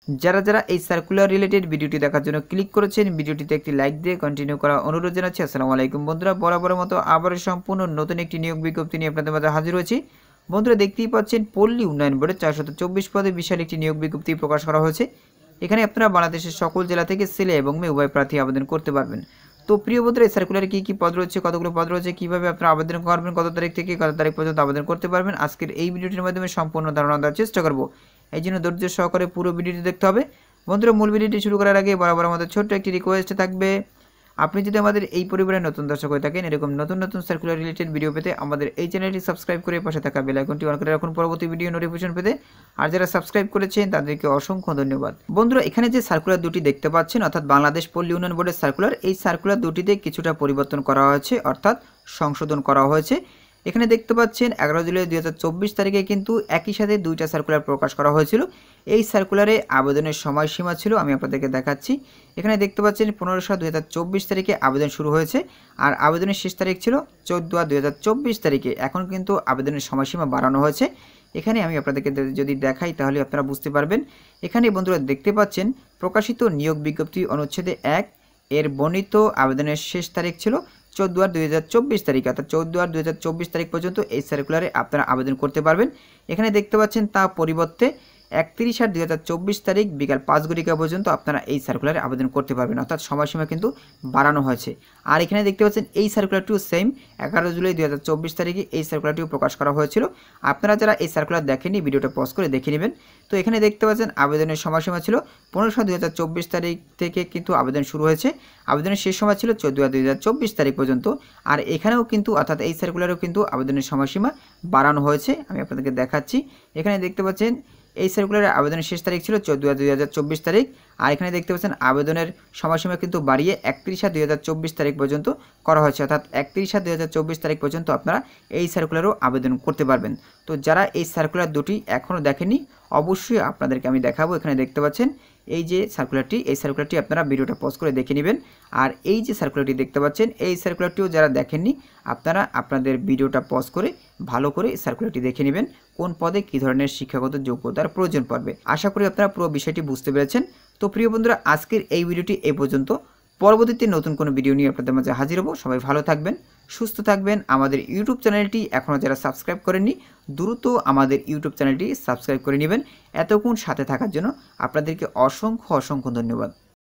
যারা যারা এই সার্কুলার রিলেটেড ভিডিওটি দেখার জন্য ক্লিক করেছেন, ভিডিওটিতে একটি লাইক দিয়ে কন্টিনিউ করার অনুরোধ জানাচ্ছি। আসসালামু আলাইকুম বন্ধুরা, বরাবরের মতো আবারও সম্পূর্ণ নতুন একটি নিয়োগ বিজ্ঞপ্তি নিয়ে আপনাদের মাঝে হাজির হয়েছি। বন্ধুরা দেখতেই পাচ্ছেন, পল্লী উন্নয়ন বোর্ডের 424 পদে বিশাল একটি নিয়োগ বিজ্ঞপ্তি প্রকাশ করা হয়েছে। এখানে আপনারা বাংলাদেশের সকল জেলা থেকে ছেলে এবং মেয়ে উভয় প্রার্থী আবেদন করতে পারবেন। তো প্রিয় বন্ধুরা, এই সার্কুলারে কী কী পদ রয়েছে, কতগুলো পদ রয়েছে, কীভাবে আপনারা আবেদন করবেন, কত তারিখ থেকে কত তারিখ পর্যন্ত আবেদন করতে পারবেন, আজকের এই ভিডিওটির মাধ্যমে সম্পূর্ণ ধারণা দেওয়ার চেষ্টা করব। এই জন্য ধৈর্য সহকারে পুরো ভিডিওটি দেখতে হবে। বন্ধুরা, মূল ভিডিওটি শুরু করার আগে বরাবর আমাদের ছোট্ট একটি রিকোয়েস্ট থাকবে, আপনি যদি আমাদের এই পরিবারের নতুন দর্শক হয়ে থাকেন, এরকম নতুন নতুন সার্কুলার রিলেটেড ভিডিও পেতে আমাদের এই চ্যানেলটি সাবস্ক্রাইব করে পাশে থাকা বেল আইকনটি অন করে রাখুন পরবর্তী ভিডিও নোটিফিকেশন পেতে। আর যারা সাবস্ক্রাইব করেছেন তাদেরকে অসংখ্য ধন্যবাদ। বন্ধুরা, এখানে যে সার্কুলার দুটি দেখতে পাচ্ছেন, অর্থাৎ বাংলাদেশ পল্লী উন্নয়ন বোর্ডের সার্কুলার, এই সার্কুলার দুটিতে কিছুটা পরিবর্তন করা হয়েছে, অর্থাৎ সংশোধন করা হয়েছে। এখানে দেখতে পাচ্ছেন 11 জুলাই 2024 তারিখে কিন্তু একই সাথে দুইটা সার্কুলার প্রকাশ করা হয়েছিল। এই সার্কুলারে আবেদনের সময়সীমা ছিল, আমি আপনাদেরকে দেখাচ্ছি। এখানে দেখতে পাচ্ছেন 15/7/2024 তারিখে আবেদন শুরু হয়েছে, আর আবেদনের শেষ তারিখ ছিল 14/2024 তারিখে। এখন কিন্তু আবেদনের সময়সীমা বাড়ানো হয়েছে। এখানে আমি আপনাদেরকে যদি দেখাই তাহলে আপনারা বুঝতে পারবেন। এখানে বন্ধুরা দেখতে পাচ্ছেন, প্রকাশিত নিয়োগ বিজ্ঞপ্তি অনুচ্ছেদে 1 এর বর্ণিত আবেদনের শেষ তারিখ ছিল 14/2024 তারিখ, অর্থাৎ 14/2024 তারিখ পর্যন্ত এই সার্কুলারে আপনারা আবেদন করতে পারবেন। এখানে দেখতে পাচ্ছেন তা পরিবর্তে 31/8/2024 তারিখ বিকাল 5 ঘটিকা পর্যন্ত আপনারা এই সার্কুলারে আবেদন করতে পারবেন, অর্থাৎ সময়সীমা কিন্তু বাড়ানো হয়েছে। আর এখানে দেখতে পাচ্ছেন এই সার্কুলারটিও সেম 11 জুলাই 2024 তারিখে এই সার্কুলারটিও প্রকাশ করা হয়েছিল। আপনারা যারা এই সার্কুলার দেখেননি, ভিডিওটা পজ করে দেখে নেবেন। তো এখানে দেখতে পাচ্ছেন আবেদনের সময়সীমা ছিল 15/7/2024 তারিখ থেকে কিন্তু আবেদন শুরু হয়েছে। আবেদনের শেষ সময় ছিল 14/2024 তারিখ পর্যন্ত। আর এখানেও কিন্তু, অর্থাৎ এই সার্কুলারেও কিন্তু আবেদনের সময়সীমা বাড়ানো হয়েছে। আমি আপনাদেরকে দেখাচ্ছি। এখানে দেখতে পাচ্ছেন এই সার্কুলারের আবেদনের শেষ তারিখ ছিল 14/2024 তারিখ, আর এখানে দেখতে পাচ্ছেন আবেদনের সময়সীমা কিন্তু বাড়িয়ে 31/2024 তারিখ পর্যন্ত করা হয়েছে, অর্থাৎ 31/2024 তারিখ পর্যন্ত আপনারা এই সার্কুলারও আবেদন করতে পারবেন। তো যারা এই সার্কুলার দুটি এখনও দেখেননি, অবশ্যই আপনাদেরকে আমি দেখাবো। এখানে দেখতে পাচ্ছেন এই যে সার্কুলারটি, এই সার্কুলারটি আপনারা ভিডিওটা পজ করে দেখে নেবেন। আর এই যে সার্কুলারটি দেখতে পাচ্ছেন, এই সার্কুলারটিও যারা দেখেননি, আপনারা আপনাদের ভিডিওটা পজ করে ভালো করে সার্কুলারটি দেখে নেবেন, কোন পদে কী ধরনের শিক্ষাগত যোগ্যতার প্রয়োজন পড়বে। আশা করি আপনারা পুরো বিষয়টি বুঝতে পেরেছেন। তো প্রিয় বন্ধুরা, আজকের এই ভিডিওটি এই পর্যন্ত। পরবর্তীতে নতুন কোনো ভিডিও নিয়ে আপনাদের মাঝে হাজির হব। সবাই ভালো থাকবেন, সুস্থ থাকবেন। আমাদের ইউটিউব চ্যানেলটি এখনও যারা সাবস্ক্রাইব করেননি, দ্রুত আমাদের ইউটিউব চ্যানেলটি সাবস্ক্রাইব করে নেবেন। এতক্ষণ সাথে থাকার জন্য আপনাদেরকে অসংখ্য অসংখ্য ধন্যবাদ।